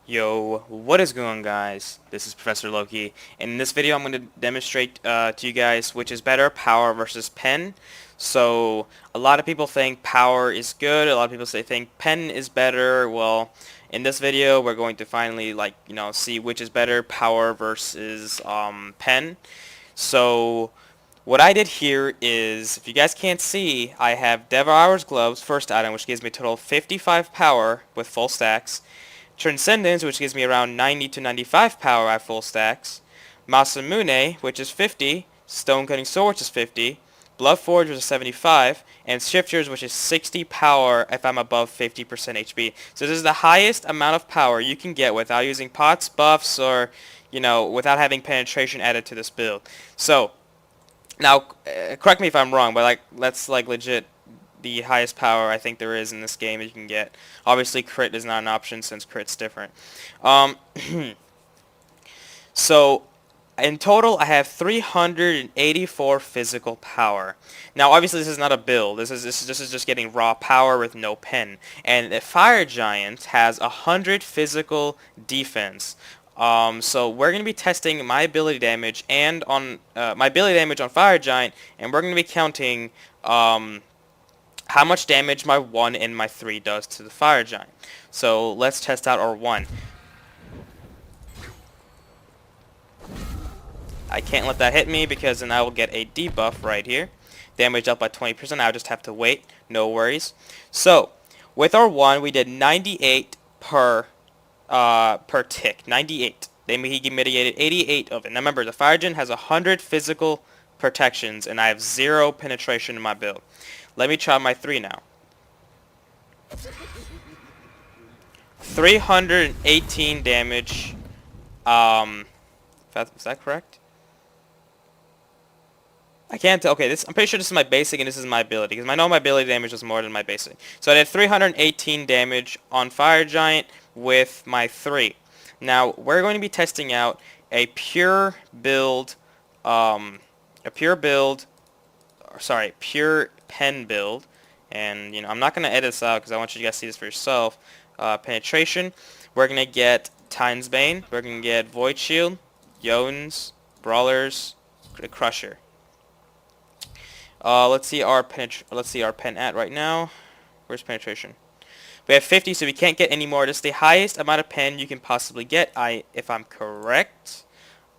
Yo, what is going on, guys? This is Professor Loki, and in this video I'm going to demonstrate to you guys which is better, power versus pen. So, a lot of people think power is good, a lot of people think pen is better. Well, in this video we're going to finally, see which is better, power versus pen. So, what I did here is, if you guys can't see, I have Devourer's Gloves, first item, which gives me a total of 55 power with full stacks. Transcendence, which gives me around 90 to 95 power at full stacks. Masamune, which is 50. Stone Cutting Sword, which is 50. Blood Forge, which is 75. And Shifters, which is 60 power if I'm above 50% HP. So this is the highest amount of power you can get without using pots, buffs, or, without having penetration added to this build. So, now, correct me if I'm wrong, but let's legit the highest power I think there is in this game that you can get. Obviously, crit is not an option since crit's different. Um, so, in total, I have 384 physical power. Now, obviously, this is not a build. This is just getting raw power with no pen. And the Fire Giant has 100 physical defense. So we're going to be testing my ability damage and on my ability damage on Fire Giant, and we're going to be counting how much damage my 1 and my 3 does to the Fire Giant. So let's test out our 1. I can't let that hit me because then I will get a debuff right here. Damage up by 20%. I'll just have to wait. No worries. So with our 1, we did 98 per tick. 98. He mitigated 88 of it. Now remember, the Fire Giant has 100 physical protections, and I have 0 penetration in my build. Let me try my 3 now. 318 damage. Is that correct? I can't tell. Okay, I'm pretty sure this is my basic and this is my ability, because I know my ability damage was more than my basic. So I did 318 damage on Fire Giant with my 3. Now we're going to be testing out a pure pen build, and I'm not going to edit this out because I want you guys to see this for yourself. Penetration, we're going to get Titan's Bane, we're going to get Void Shield, Jotuns, Brawlers, Crusher. Let's see our pen at right now. Where's penetration? We have 50, so we can't get any more. This is the highest amount of pen you can possibly get, if I'm correct.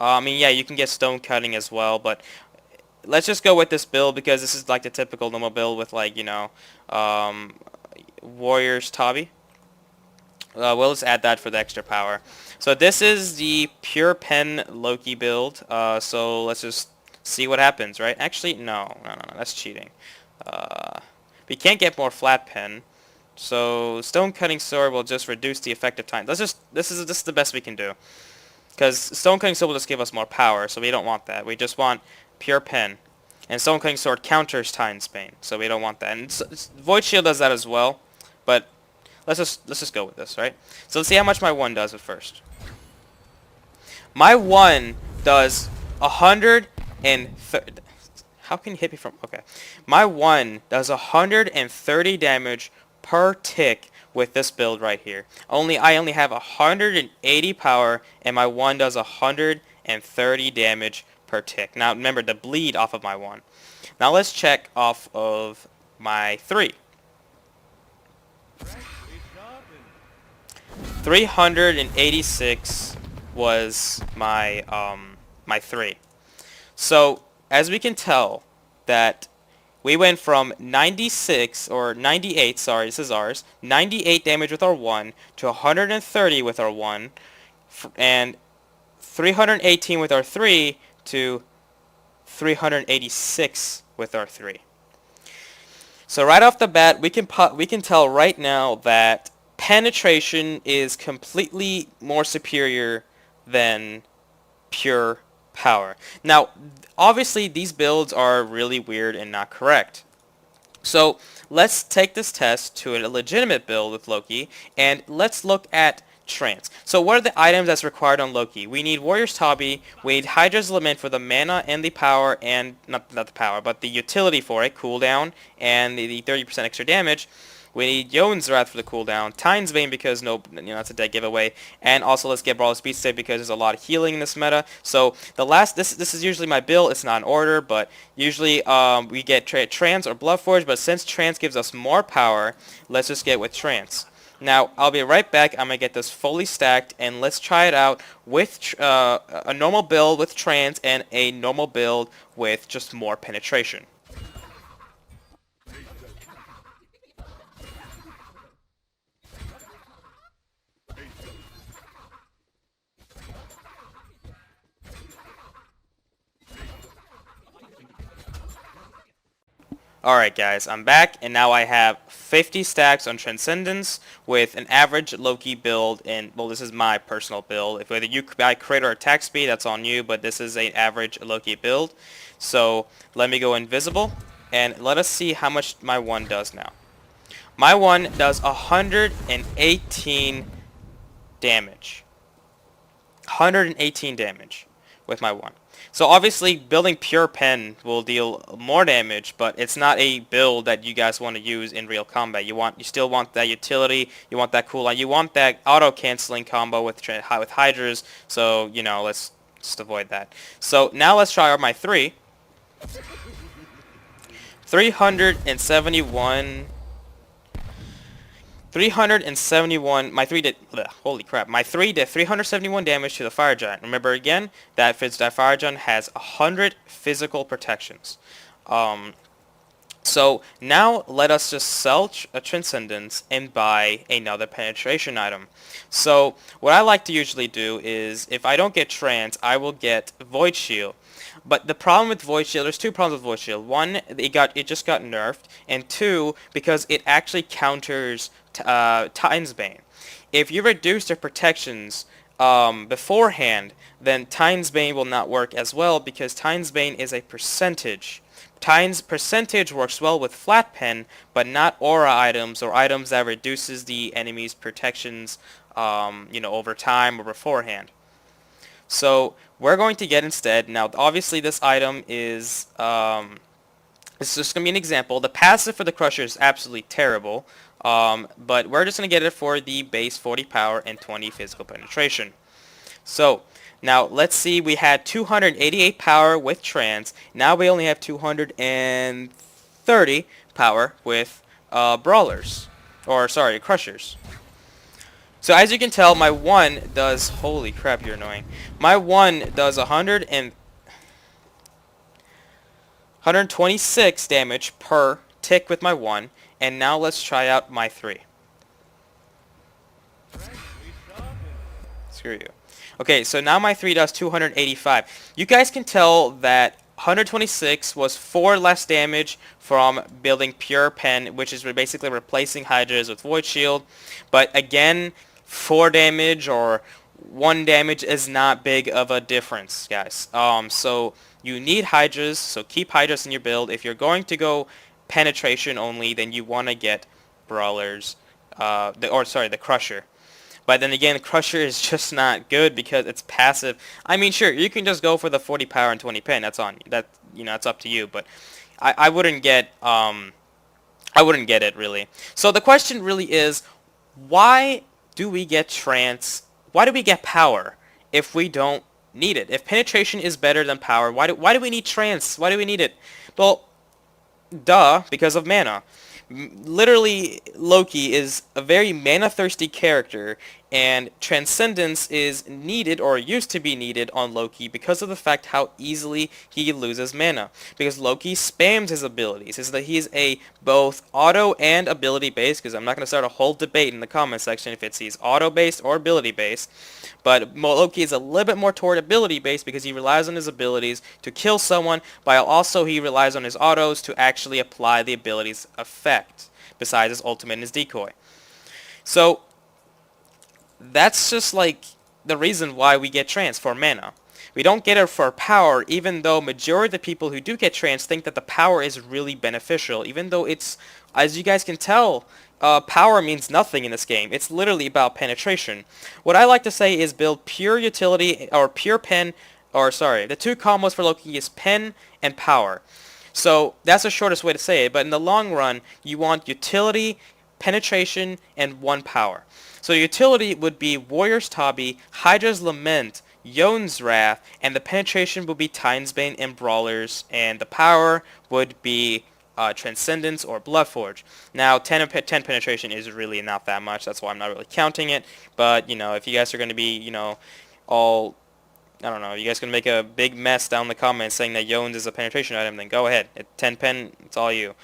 Yeah, you can get stone cutting as well, but let's just go with this build because this is like the typical normal build with Warrior's Tabi. We'll just add that for the extra power. So this is the pure pen Loki build. So let's just see what happens, right? Actually, no, that's cheating. We can't get more flat pen. So Stone Cutting Sword will just reduce the effective time. This is the best we can do. Because Stone Cutting Sword will just give us more power, so we don't want that. We just want pure pen. And Stone Cutting Sword counters Titan's Bane, so we don't want that. And Void Shield does that as well, but let's just go with this, right? So let's see how much my 1 does at first. My 1 does 130. How can you hit me from? Okay. My 1 does 130 damage per tick with this build right here. I only have 180 power, and my 1 does 130 damage per tick. Now remember the bleed off of my 1. Now let's check off of my 3. 386 was my my 3. So as we can tell that we went from 98, sorry, this is ours, 98 damage with our 1 to 130 with our 1, and 318 with our 3 to 386 with our 3. So right off the bat, we can tell right now that penetration is completely more superior than pure power. Now, obviously, these builds are really weird and not correct. So let's take this test to a legitimate build with Loki, and let's look at Trance. So what are the items that's required on Loki? We need Warrior's Tabi, we need Hydra's Lament for the mana and the power, and not the power, but the utility for it, cooldown, and the 30% extra damage. We need Yone's Wrath for the cooldown, Titan's Bane because that's a dead giveaway, and also let's get Brawler's Speed Save because there's a lot of healing in this meta. So this is usually my build. It's not in order, but usually we get Trance or Bloodforge, but since Trance gives us more power, let's just get with Trance. Now, I'll be right back. I'm going to get this fully stacked, and let's try it out with a normal build with Trance and a normal build with just more penetration. Alright guys, I'm back, and now I have 50 stacks on Transcendence with an average Loki build, and well, this is my personal build. If whether you buy crit or attack speed, that's on you, but this is an average Loki build. So let me go invisible, and let us see how much my one does now. My one does 118 damage. 118 damage with my one. So obviously building Pure Pen will deal more damage, but it's not a build that you guys want to use in real combat. You still want that utility, you want that cooldown, you want that auto canceling combo with Hydras. So let's just avoid that. So now let's try out my 371. My 3 did, holy crap, my 3 did 371 damage to the Fire Giant. Remember again, that Fire Giant has 100 physical protections. So now let us just sell a Transcendence and buy another penetration item. So what I like to usually do is, if I don't get Trance, I will get Void Shield. But the problem with Void Shield, there's two problems with Void Shield. One, it just got nerfed, and two, because it actually counters Titan's Bane. If you reduce their protections beforehand, then Titan's Bane will not work as well, because Titan's Bane is a percentage. Titan's percentage works well with Flat Pen, but not aura items or items that reduces the enemy's protections over time or beforehand. So we're going to get instead, now obviously this item is, it's just going to be an example. The passive for the Crusher is absolutely terrible, but we're just going to get it for the base 40 power and 20 physical penetration. So now let's see, we had 288 power with Trance, now we only have 230 power with Brawlers, or sorry, Crushers. So as you can tell, my one does, holy crap, you're annoying. My one does 126 damage per tick with my one, and now let's try out my 3. Screw you. Okay, so now my 3 does 285. You guys can tell that 126 was 4 less damage from building Pure Pen, which is basically replacing Hydras with Void Shield. But again, 4 damage or 1 damage is not big of a difference, guys. So you need Hydras, so keep Hydras in your build. If you're going to go penetration only, then you want to get Brawlers, the Crusher. But then again, the Crusher is just not good because it's passive. I mean, sure, you can just go for the 40 power and 20 pen. That's on you. That's up to you. But I wouldn't get it really. So the question really is, why do we get Trance? Why do we get power if we don't need it? If penetration is better than power, why do we need Trance? Why do we need it? Well, duh, because of mana. Literally, Loki is a very mana-thirsty character, and Transcendence is needed, or used to be needed, on Loki because of the fact how easily he loses mana. Because Loki spams his abilities. Is that he's a both auto and ability-based, because I'm not going to start a whole debate in the comment section if he's auto-based or ability-based. But Loki is a little bit more toward ability-based because he relies on his abilities to kill someone, but also he relies on his autos to actually apply the ability's effect, besides his ultimate and his decoy. So that's just like the reason why we get Trance, for mana. We don't get it for power, even though majority of the people who do get Trance think that the power is really beneficial, even though it's, as you guys can tell, power means nothing in this game. It's literally about penetration. What I like to say is build pure utility, or pure pen, or sorry, the two combos for Loki is pen and power. So that's the shortest way to say it, but in the long run, you want utility penetration, and 1 power. So utility would be Warrior's Tabi, Hydra's Lament, Yone's Wrath, and the penetration would be Titan's Bane and Brawlers, and the power would be Transcendence or Bloodforge. Now, 10 penetration is really not that much, that's why I'm not really counting it, but, you know, if you guys are going to be, you know, all, I don't know, you guys can make a big mess down in the comments saying that Yones is a penetration item, then go ahead. At 10 pen, it's all you.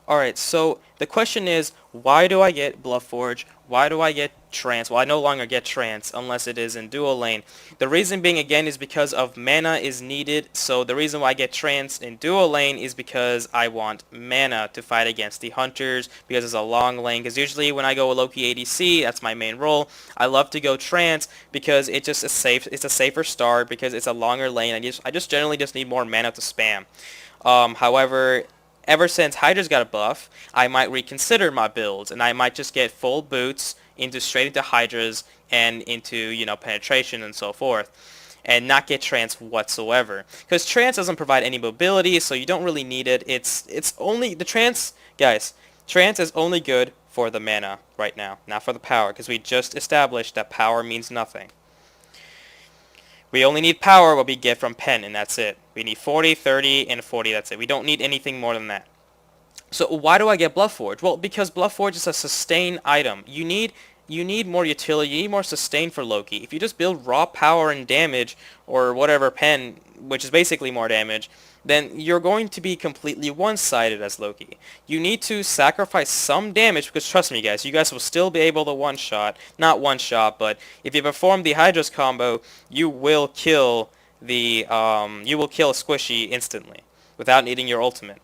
Alright, so the question is, why do I get Bloodforge? Why do I get Trance? Well, I no longer get Trance unless it is in dual lane. The reason being, again, is because of mana is needed. So the reason why I get Trance in dual lane is because I want mana to fight against the Hunters, because it's a long lane. Because usually when I go with Loki ADC, that's my main role. I love to go Trance because it's just it's a safer start because it's a longer lane. I just generally just need more mana to spam. However, ever since Hydra's got a buff, I might reconsider my builds, and I might just get full boots straight into Hydra's and into, you know, penetration and so forth, and not get Trance whatsoever. Because Trance doesn't provide any mobility, so you don't really need it. It's only the Trance, guys. Trance is only good for the mana right now, not for the power, because we just established that power means nothing. We only need power what we get from pen, and that's it. We need 40, 30, and 40, that's it. We don't need anything more than that. So why do I get Bloodforge? Well, because Bloodforge is a sustain item. You need more utility, you need more sustain for Loki. If you just build raw power and damage, or whatever pen, which is basically more damage, then you're going to be completely one-sided as Loki. You need to sacrifice some damage, because trust me guys, you guys will still be able to one-shot, not one-shot, but if you perform the Hydra's combo, you will kill a Squishy instantly, without needing your ultimate.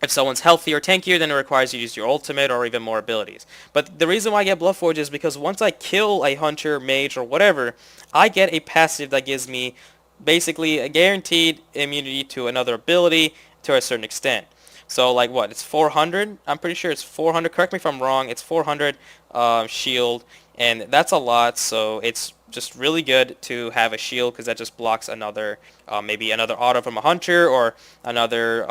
If someone's healthy or tankier, then it requires you to use your ultimate or even more abilities. But the reason why I get Bloodforge is because once I kill a hunter, mage, or whatever, I get a passive that gives me basically a guaranteed immunity to another ability to a certain extent. So like what, it's 400? I'm pretty sure it's 400, correct me if I'm wrong, it's 400 shield, and that's a lot, so it's just really good to have a shield because that just blocks another, maybe another auto from a hunter or another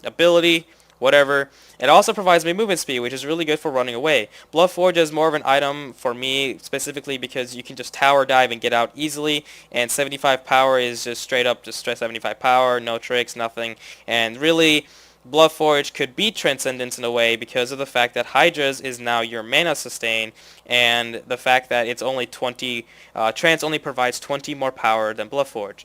ability, whatever. It also provides me movement speed, which is really good for running away. Bloodforge is more of an item for me specifically because you can just tower dive and get out easily, and 75 power is just straight 75 power, no tricks, nothing, and really Bloodforge could beat Transcendence in a way because of the fact that Hydra's is now your mana sustain, and the fact that it's only 20, Trance only provides 20 more power than Bloodforge.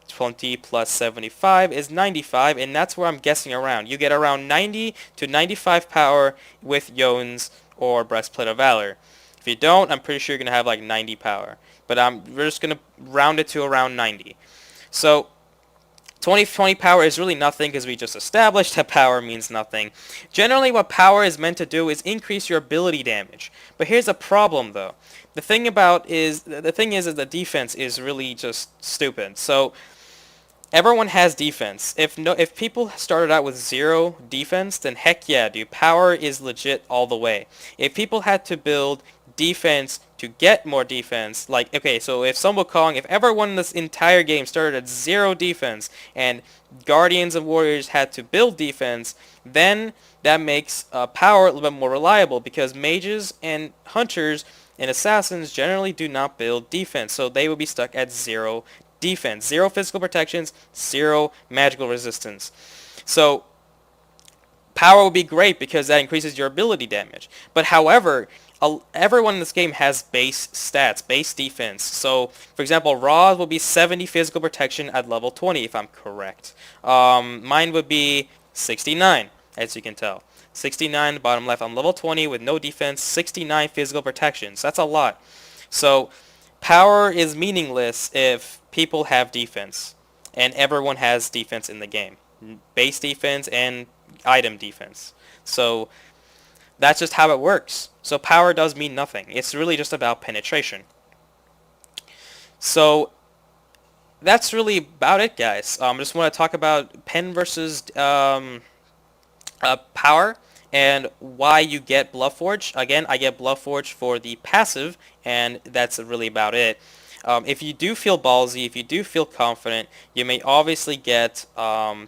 20 plus 75 is 95, and that's where I'm guessing around. You get around 90 to 95 power with Yones or Breastplate of Valor. If you don't, I'm pretty sure you're going to have like 90 power. But we're just going to round it to around 90. So 20 power is really nothing because we just established that power means nothing. Generally what power is meant to do is increase your ability damage. But here's a problem though. The thing is the defense is really just stupid. So everyone has defense. If people started out with 0 defense, then heck yeah, dude, power is legit all the way. If people had to build defense to get more defense, like, okay, so if Sun Wukong, if everyone in this entire game started at 0 defense and Guardians and Warriors had to build defense, then that makes power a little bit more reliable because mages and hunters and assassins generally do not build defense, so they would be stuck at 0 defense, 0 physical protections, 0 magical resistance. So power would be great because that increases your ability damage. But however, everyone in this game has base stats, base defense. So, for example, Raw will be 70 physical protection at level 20, if I'm correct. Mine would be 69, as you can tell. 69, bottom left, on level 20 with no defense, 69 physical protections. That's a lot. So, power is meaningless if people have defense, and everyone has defense in the game. Base defense and item defense. So, that's just how it works. So power does mean nothing. It's really just about penetration. So that's really about it, guys. I just want to talk about pen versus power and why you get Bloodforge. Again, I get Bloodforge for the passive, and that's really about it. If you do feel ballsy, if you do feel confident, you may obviously get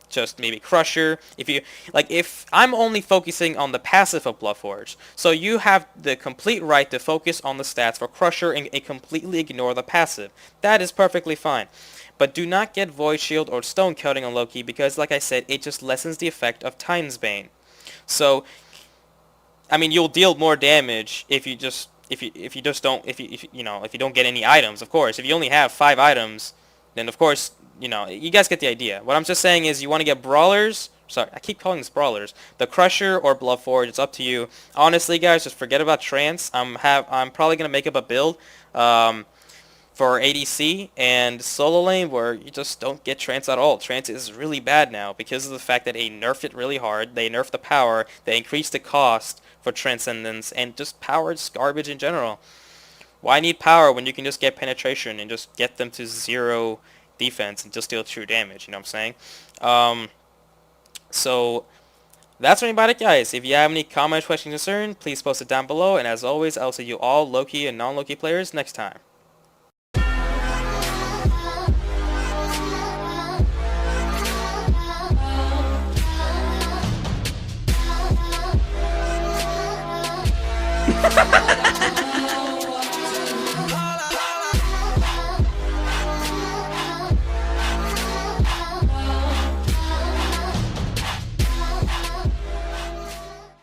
just maybe Crusher. If I'm only focusing on the passive of Bloodforge, so you have the complete right to focus on the stats for Crusher and completely ignore the passive. That is perfectly fine. But do not get Void Shield or Stone Coating on Loki because, like I said, it just lessens the effect of Titan's Bane. So, I mean, you'll deal more damage if you just don't if you don't get any items. Of course, if you only have 5 items, then of course you guys get the idea. What I'm just saying is you want to get brawlers. Sorry, I keep calling this brawlers. The Crusher or Bloodforge. It's up to you. Honestly, guys, just forget about Trance. I'm probably gonna make up a build. For ADC and solo lane where you just don't get Trance at all. Trance is really bad now because of the fact that they nerfed it really hard. They nerfed the power. They increased the cost for Transcendence, and just power is garbage in general. Why need power when you can just get penetration and just get them to 0 defense and just deal true damage? You know what I'm saying? So that's about it, guys. If you have any comments, questions, concerns, please post it down below. And as always, I'll see you all Loki and non-Loki players next time.